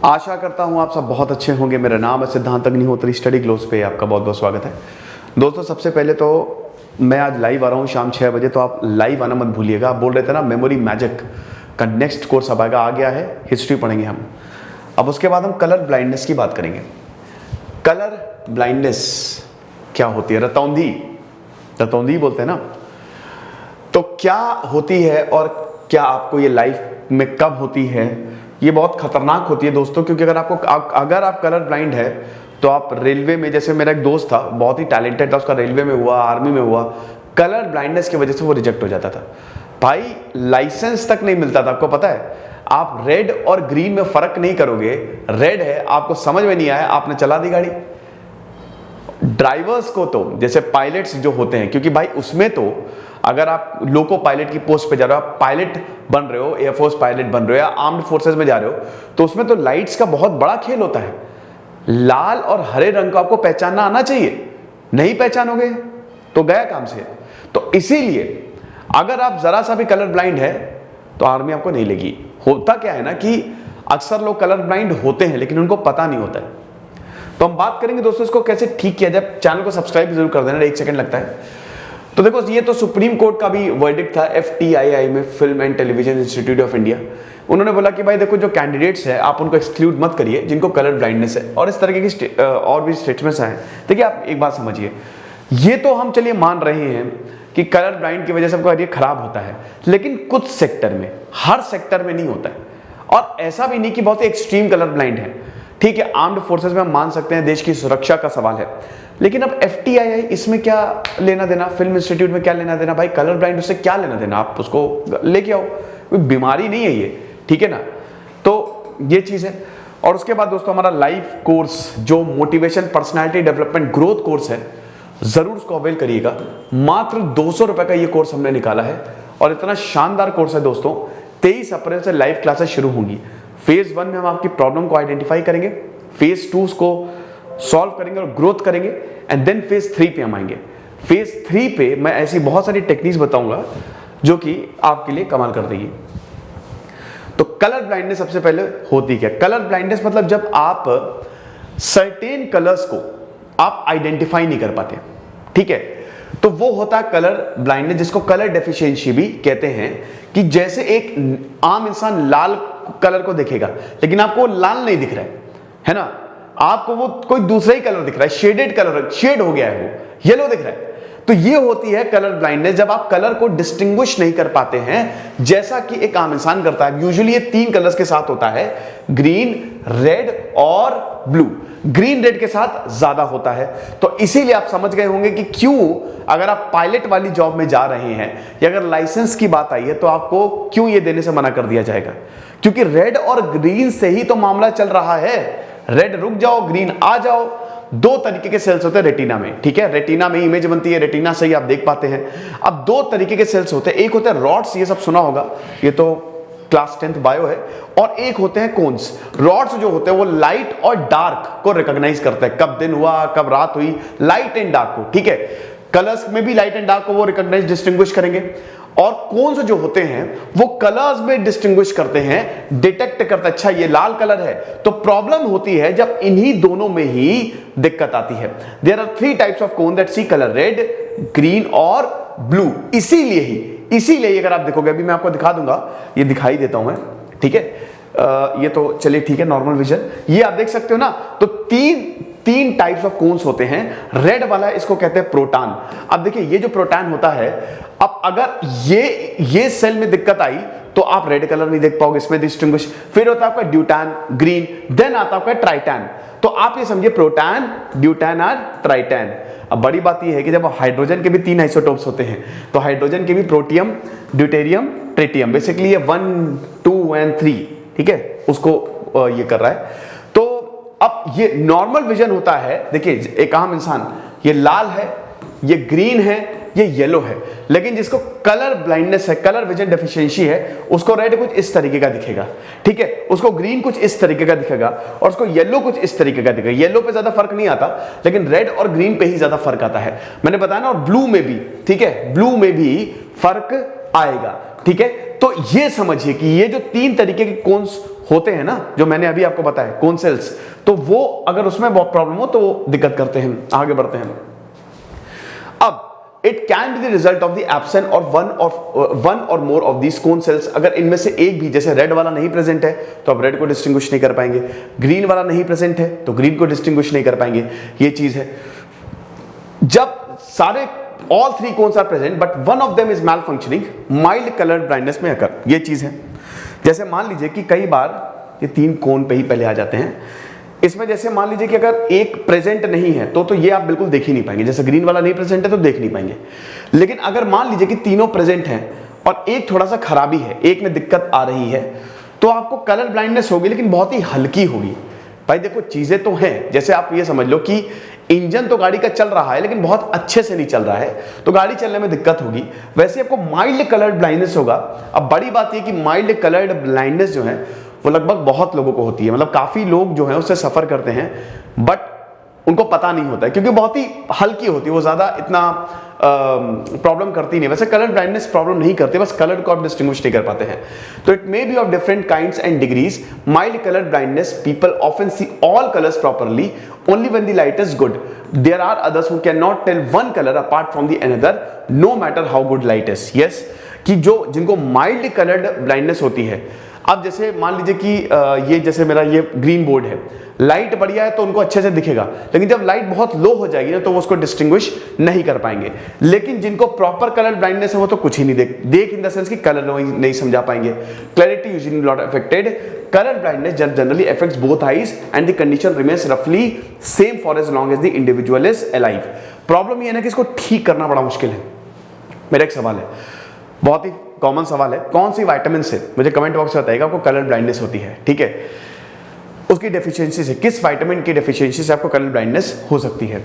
आशा करता हूँ आप सब बहुत अच्छे होंगे। मेरा नाम है सिद्धांत अग्निहोत्री, स्टडी ग्लोस पे आपका बहुत बहुत स्वागत है। दोस्तों सबसे पहले तो मैं आज लाइव आ रहा हूँ शाम 6 बजे, तो आप लाइव आना मत भूलिएगा। आप बोल रहे थे ना मेमोरी मैजिक का नेक्स्ट कोर्स अब आ गया है, हिस्ट्री पढ़ेंगे हम। अब उसके बाद हम कलर ब्लाइंडनेस की बात करेंगे। कलर ब्लाइंडनेस क्या होती है? रतौंधी बोलते हैं ना, तो क्या होती है और क्या आपको ये लाइफ में कब होती है? ये बहुत खतरनाक होती है दोस्तों, क्योंकि अगर आप कलर ब्लाइंड है तो आप रेलवे में, जैसे मेरा एक दोस्त था बहुत ही टैलेंटेड था, उसका रेलवे में हुआ, आर्मी में हुआ, कलर ब्लाइंडनेस की वजह से वो रिजेक्ट हो जाता था। भाई लाइसेंस तक नहीं मिलता था, आपको पता है? आप रेड और ग्रीन में फर्क नहीं करोगे, रेड है आपको समझ में नहीं आया, आपने चला दी गाड़ी। ड्राइवर्स को तो, जैसे पायलट्स जो होते हैं, क्योंकि भाई उसमें तो अगर आप लोको पायलट की पोस्ट पे जा रहे हो, आप पायलट बन रहे हो, एयरफोर्स पायलट बन रहे हो या आर्म्ड फोर्सेस में जा रहे हो, तो उसमें तो लाइट्स का बहुत बड़ा खेल होता है। लाल और हरे रंग को आपको पहचानना आना चाहिए, नहीं पहचानोगे तो गया काम से। तो इसीलिए अगर आप जरा सा भी कलर ब्लाइंड है तो आर्मी आपको नहीं लेगी। होता क्या है ना कि अक्सर लोग कलर ब्लाइंड होते हैं लेकिन उनको पता नहीं होता है। तो हम बात करेंगे दोस्तों इसको कैसे ठीक किया जाए। चैनल को सब्सक्राइब जरूर कर देना, 1 सेकंड लगता है। तो देखो, ये तो सुप्रीम कोर्ट का भी वर्डिक्ट था FTII में, film and television institute of India. उन्होंने बोला कि भाई देखो, जो कैंडिडेट्स है आप उनको एक्सक्लूड मत करिए जिनको कलर ब्लाइंडनेस है, और इस तरह की और भी स्टेटमेंट्स आए। देखिए आप एक बात समझिए, ये तो हम चलिए मान रहे हैं कि कलर ब्लाइंड की वजह से हमको ये खराब होता है, लेकिन कुछ सेक्टर में, हर सेक्टर में नहीं होता है। और ऐसा भी नहीं कि बहुत ही एक्सट्रीम कलर ब्लाइंड है। ठीक है, आर्म्ड फोर्सेस में हम मान सकते हैं, देश की सुरक्षा का सवाल है, लेकिन अब FTII इसमें क्या लेना देना, फिल्म इंस्टीट्यूट में क्या लेना देना? भाई कलर ब्लाइंड उससे क्या लेना देना? आप उसको लेके आओ, कोई बीमारी नहीं है ये, ठीक है ना? तो ये चीज है। और उसके बाद दोस्तों हमारा लाइफ कोर्स जो motivation personality development growth course है, जरूर उसको अवेल करिएगा। मात्र 200 रुपए का ये कोर्स हमने निकाला है और इतना शानदार कोर्स है दोस्तों। 23 अप्रैल से लाइव क्लासेस शुरू होंगी। फेज 1 में हम आपकी प्रॉब्लम को आइडेंटिफाई करेंगे, फेज 2 को सॉल्व करेंगे और ग्रोथ करेंगे, एंड देन फेज 3 पे हम आएंगे। फेज 3 पे मैं ऐसी बहुत सारी टेक्निक्स बताऊंगा जो कि आपके लिए कमाल कर देगी। तो कलर ब्लाइंडनेस सबसे पहले होती क्या? कलर ब्लाइंडनेस मतलब जब आप सर्टेन कलर्स को आप आइडेंटिफाई नहीं कर पाते, ठीक है, तो वो होता है कलर ब्लाइंडनेस, जिसको कलर डेफिशिएंसी भी कहते हैं। कि जैसे एक आम इंसान लाल कलर को देखेगा लेकिन आपको लाल नहीं दिख रहा है ना, आपको वो कोई दूसरा ही कलर दिख रहा है, शेडेड कलर, शेड हो गया है, वो येलो दिख रहा है। तो ये होती है कलर ब्लाइंडनेस, जब आप कलर को डिस्टिंग्विश नहीं कर पाते हैं जैसा कि एक आम इंसान करता है। यूजुअली ये 3 कलर्स के साथ होता है, ग्रीन, रेड और ब्लू। ग्रीन रेड के साथ ज्यादा होता है। तो इसीलिए आप समझ गए होंगे कि क्यों अगर आप पायलट वाली जॉब में जा रहे हैं या अगर लाइसेंस की बात आई है तो आपको क्यों ये देने से मना कर दिया जाएगा, क्योंकि रेड और ग्रीन से ही तो मामला चल रहा है। रेड रुक जाओ, ग्रीन आ जाओ। 2 तरीके के सेल्स होते हैं रेटिना में, ठीक है, रेटिना में इमेज बनती है, रेटिना से ही आप देख पाते हैं। अब 2 तरीके के सेल्स होते हैं, एक होता है रॉड्स, ये सब सुना होगा, ये तो क्लास 10th बायो है, और एक होते हैं कोन्स। रॉड्स जो होते हैं वो लाइट और डार्क को रिकॉग्नाइज करते हैं, कब दिन हुआ कब रात हुई, लाइट एंड डार्क को, ठीक है। कलर्स में भी लाइट एंड डार्क को वो रिकॉग्नाइज डिस्टिंग्विश करेंगे। और कोन्स जो होते हैं वो कलर्स में डिस्टिंग्विश करते हैं, डिटेक्ट करते हैं, अच्छा ये लाल कलर है। तो प्रॉब्लम होती है जब इन्हीं दोनों में ही दिक्कत आती है। There are 3 types of cone that see colour, red, green और ब्लू। इसीलिए अगर आप देखोगे, अभी मैं आपको दिखा दूंगा, ये दिखाई देता हूं मैं, ठीक है, ये तो चलिए ठीक है, नॉर्मल विजन, ये आप देख सकते हो ना। तो तीन टाइप्स ऑफ कोन्स होते हैं। रेड वाला इसको कहते हैं प्रोटॉन। अब देखिए ये जो प्रोटॉन होता है, अब अगर ये सेल में दिक्कत आई तो आप रेड कलर नहीं देख पाओगे, इसमें डिस्टिंग्विश। फिर होता है आपका ड्यूटान, ग्रीन, देन आता है आपका ट्राइटैन। तो आप ये समझिए प्रोटॉन, ड्यूटान और ट्राइटैन। अब बड़ी बात ये है कि जब हाइड्रोजन के भी 3 आइसोटोप्स होते हैं, तो हाइड्रोजन के भी प्रोटियम, ड्यूटेरियम, ट्रिटियम, बेसिकली ये 1, 2 एंड 3, ठीक है, उसको ये कर रहा है। तो अब ये नॉर्मल विजन होता है, देखिए एक आम इंसान, ये लाल है, ये ग्रीन है, ये येलो है, लेकिन जिसको कलर ब्लाइंडनेस है, कलर विजन डेफिशिएंसी है, उसको रेड कुछ इस तरीके का दिखेगा, ठीक है, उसको ग्रीन कुछ इस तरीके का दिखेगा, और उसको येलो कुछ इस तरीके का दिखेगा। येलो पे ज्यादा फर्क नहीं आता, लेकिन रेड और ग्रीन पे ही ज्यादा फर्क आता है, मैंने बताया ना। और ब्लू में भी, ठीक है, ब्लू में भी फर्क आएगा, ठीक है। तो ये समझिए कि ये जो 3 तरीके के कोन्स होते हैं ना, जो मैंने अभी आपको बताया कोन सेल्स, तो वो अगर उसमें बहुत प्रॉब्लम हो तो वो दिक्कत करते हैं। आगे बढ़ते हैं। अब it can be the result of the absence और वन और more of these cone cells. अगर इनमें से एक भी, जैसे रेड वाला नहीं प्रेजेंट है तो आप रेड को डिस्टिंग्विश नहीं कर पाएंगे, ग्रीन वाला नहीं प्रेजेंट है तो ग्रीन को डिस्टिंग्विश नहीं कर पाएंगे, ये चीज है। जब सारे all three cones are present but one of them is malfunctioning, mild colour blindness में अकर, ये चीज है। जैसे मान लीजिए कि कई बार ये 3 कोन पे ही पहले आ जाते हैं, इसमें जैसे मान लीजिए कि अगर एक प्रेजेंट नहीं है तो ये आप बिल्कुल देख ही नहीं पाएंगे, जैसे ग्रीन वाला नहीं प्रेजेंट है तो देख नहीं पाएंगे। लेकिन अगर मान लीजिए कि तीनों प्रेजेंट हैं और एक थोड़ा सा खराबी है, एक में दिक्कत आ रही है, तो आपको कलर ब्लाइंडनेस होगी, लेकिन बहुत ही हल्की होगी। भाई देखो चीजें तो हैं, जैसे आप ये समझ लो कि इंजन तो गाड़ी का चल रहा है लेकिन बहुत अच्छे से नहीं चल रहा है, तो गाड़ी चलने में दिक्कत होगी। वैसे आपको माइल्ड कलर्ड ब्लाइंडनेस होगा। अब बड़ी बात यह कि माइल्ड कलर्ड ब्लाइंडनेस जो है वो लगभग बहुत लोगों को होती है, मतलब काफी लोग जो है उससे सफर करते हैं, बट उनको पता नहीं होता है क्योंकि बहुत ही हल्की होती है, वो ज्यादा इतना प्रॉब्लम करती नहीं। वैसे कलर ब्लाइंडनेस प्रॉब्लम नहीं करती, बस कलर को आप डिस्टिंग्विश नहीं कर पाते हैं। तो it may be of different kinds and degrees. Mild colour blindness people often see all colours properly only when the light is good. There are others who cannot tell one color apart from the another no matter how good light is. Yes, कि जिनको mild coloured blindness होती है। अब जैसे मान लीजिए कि ये जैसे मेरा ये ग्रीन बोर्ड है, लाइट बढ़िया है तो उनको अच्छे से दिखेगा, लेकिन जब लाइट बहुत लो हो जाएगी ना तो वो उसको डिस्टिंग्विश नहीं कर पाएंगे। लेकिन जिनको प्रॉपर कलर ब्लाइंडनेस है वो तो कुछ ही नहीं देख इन द सेंस कि कलर नहीं समझा पाएंगे। Clarity usually not affected. Colour blindness generally affects both eyes and the condition remains रफली same for as long as the individual is alive. Problem ये है ना कि इसको ठीक करना बड़ा मुश्किल है। मेरा एक सवाल है, बहुत ही कॉमन सवाल है, कौन सी विटामिन से, मुझे कमेंट बॉक्स में बताइएगा, आपको कलर ब्लाइंडनेस होती है, ठीक है, उसकी डेफिशिएंसी से, किस विटामिन की डेफिशिएंसी से आपको कलर ब्लाइंडनेस हो सकती है।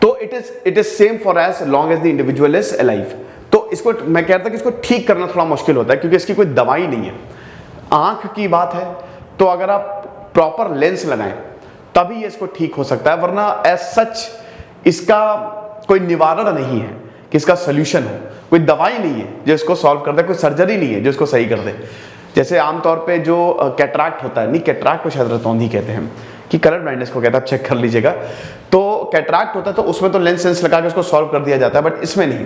तो it is same for as long as the individual is alive. तो इसको मैं कहता हूं कि इसको ठीक करना थोड़ा मुश्किल होता है क्योंकि इसकी कोई दवाई नहीं है। आंख की बात है तो अगर आप प्रॉपर लेंस लगाएं तभी इसको ठीक हो सकता है, वरना एज सच इसका कोई निवारण नहीं है कि इसका सोल्यूशन हो, कोई दवाई नहीं है जो इसको सॉल्व कर दे, कोई सर्जरी नहीं है जो इसको सही कर दे। जैसे आमतौर पे जो कैटरैक्ट होता है, नहीं कैटरैक्ट को शायद रतौंधी कहते हैं, कि कलर ब्लाइंडनेस को कहता है, आप चेक कर लीजिएगा। तो कैटरैक्ट होता है तो उसमें तो लेंस लगा के उसको सॉल्व कर दिया जाता है, बट इसमें नहीं।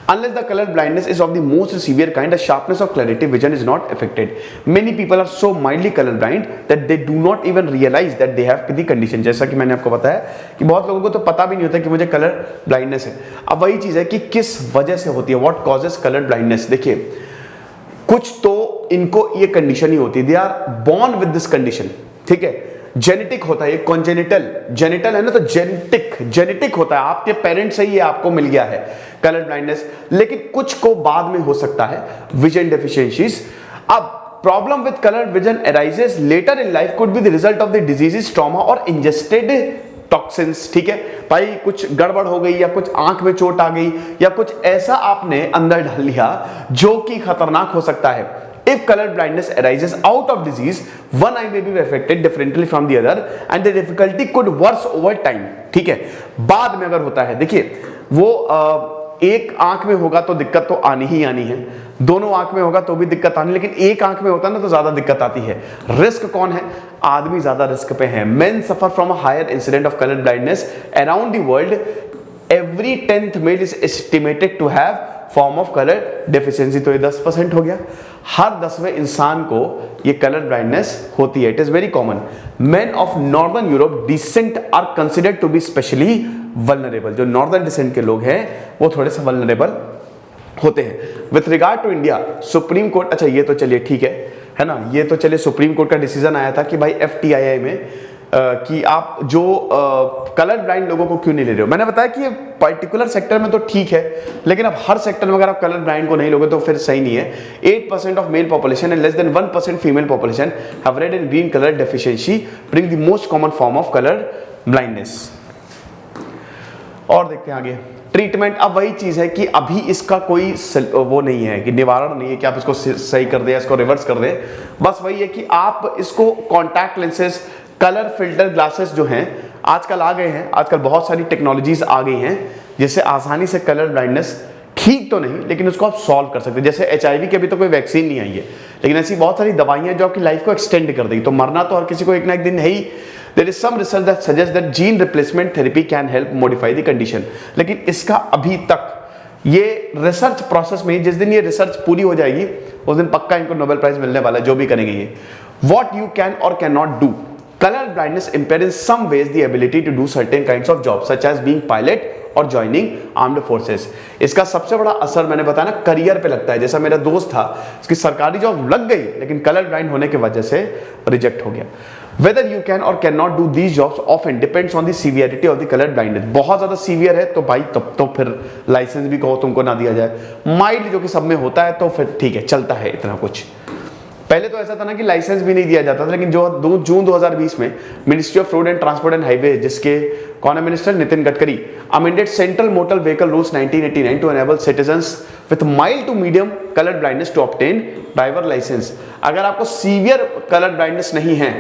Unless the colour blindness is of the most severe kind, the sharpness of clarity vision is not affected. Many people are so mildly colour blind that they do not even realise that they have the condition. जैसा कि मैंने आपको बताया कि बहुत लोगों को तो पता भी नहीं होता कि मुझे कलर ब्लाइंडनेस है। अब वही चीज है कि किस वजह से होती है, व्हाट कॉजेस कलर ब्लाइंडनेस। देखिए कुछ तो इनको ये कंडीशन ही होती है, they are born with this condition, ठीक है। जेनेटिक होता है, ये कॉन्जेनिटल, जेनिटल है ना, तो जेनेटिक होता है, आपके पेरेंट्स से ही आपको मिल गया है कलर ब्लाइंडनेस। लेकिन कुछ को बाद में हो सकता है विजन डेफिशिएंसीज। अब problem with colour vision arises later in life, could be the result of the diseases, trauma और इंजेस्टेड टॉक्सिन्स, ठीक है भाई, कुछ गड़बड़ हो गई या कुछ आंख में चोट आ गई या कुछ ऐसा आपने अंदर डाल लिया जो कि खतरनाक हो सकता है। If color blindness arises out of disease, one eye may be affected differently from the other and the difficulty could worse over time, ठीक है। बाद में अगर होता है, देखिए वो एक आंख में होगा तो दिक्कत तो आनी ही आनी है, दोनों आंख में होगा तो भी दिक्कत आनी, लेकिन एक आंख में होता है ना तो ज्यादा दिक्कत आती है। रिस्क कौन है, आदमी ज्यादा रिस्क पे है। Men suffer from a higher incident of color blindness around the world. Every 10th male is estimated to have form of colour deficiency, तो ये 10% हो गया। हर 10वें इंसान को ये कलर ब्लाइंडनेस होती है। It is very common. Men of northern Europe descent are considered to be specially vulnerable. जो नॉर्दर्न डिसेंट के लोग हैं वो थोड़े से वल्नरेबल होते हैं। With regard to India, supreme court, अच्छा ये तो चलिए ठीक है ना, ये तो चलिए सुप्रीम कोर्ट का डिसीजन आया था कि भाई FTII में कि आप जो कलर ब्लाइंड लोगों को क्यों नहीं ले रहे हो। मैंने बताया कि पर्टिकुलर सेक्टर में तो ठीक है, लेकिन अब हर सेक्टर में अगर आप कलर ब्लाइंड को नहीं लोगे तो फिर सही नहीं है। 8% of male population and less than 1% female population have read and green colour deficiency, bring the most common form of colour blindness. और देखते हैं आगे ट्रीटमेंट। अब वही चीज है कि अभी इसका कोई वो नहीं है कि निवारण नहीं है कि आप इसको सही कर दे, इसको रिवर्स कर दे। बस वही है कि आप इसको contact lenses, colour filter glasses जो हैं आजकल आ गए हैं, आजकल बहुत सारी टेक्नोलॉजीज आ गई हैं जिससे आसानी से कलर ब्लाइंडनेस ठीक तो नहीं लेकिन उसको आप सॉल्व कर सकते हैं। जैसे HIV की अभी तो कोई वैक्सीन नहीं आई है, लेकिन ऐसी बहुत सारी दवाइयां जो आपकी लाइफ को एक्सटेंड कर देगी। तो मरना तो हर किसी को एक ना एक दिन है ही। There is some research that suggests that gene replacement therapy can help modify the condition, लेकिन इसका अभी तक ये रिसर्च प्रोसेस में, जिस दिन ये रिसर्च पूरी हो जाएगी उस दिन पक्का इनको नोबेल प्राइज मिलने वाला है, जो भी करेंगे ये। What you can or cannot do. Color blindness impairs in some ways the ability to do certain kinds of jobs, such as being pilot और ज्वाइनिंग आर्म्ड फोर्सेस। इसका सबसे बड़ा असर मैंने बताया ना करियर पे लगता है। जैसा मेरा दोस्त था, उसकी सरकारी जॉब लग गई लेकिन कलर ब्लाइंड होने की वजह से रिजेक्ट हो गया। Whether you can or cannot do these jobs often depends on the severity of the color blindness। बहुत ज्यादा सीवियर है तो भाई तब तो फिर लाइसेंस भी कहो तुमको ना दिया जाए। माइल्ड जो कि सब में होता है तो फिर ठीक है, चलता है इतना कुछ। पहले तो ऐसा था ना कि लाइसेंस भी नहीं दिया जाता था, लेकिन जो जून 2020 में ministry of road and transport and highway, जिसके कौन है minister, Nitin Gadkari, amended central motor vehicle rules 1989 to enable citizens with mild to medium colour blindness to obtain driver licence. अगर आपको सीवियर कलर ब्लाइंडनेस नहीं है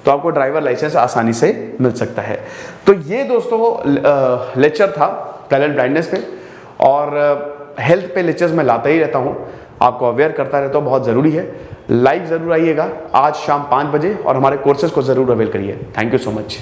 तो आपको ड्राइवर लाइसेंस आसानी से मिल सकता है। तो ये दोस्तों लेक्चर था कलर ब्लाइंडनेस पे, और हेल्थ पे लेक्चर्स मैं लाता ही रहता हूँ, आपको अवेयर करता रहता हूँ, बहुत ज़रूरी है। लाइव ज़रूर आइएगा आज शाम 5 बजे और हमारे कोर्सेज को ज़रूर अवेल करिए। Thank you so much.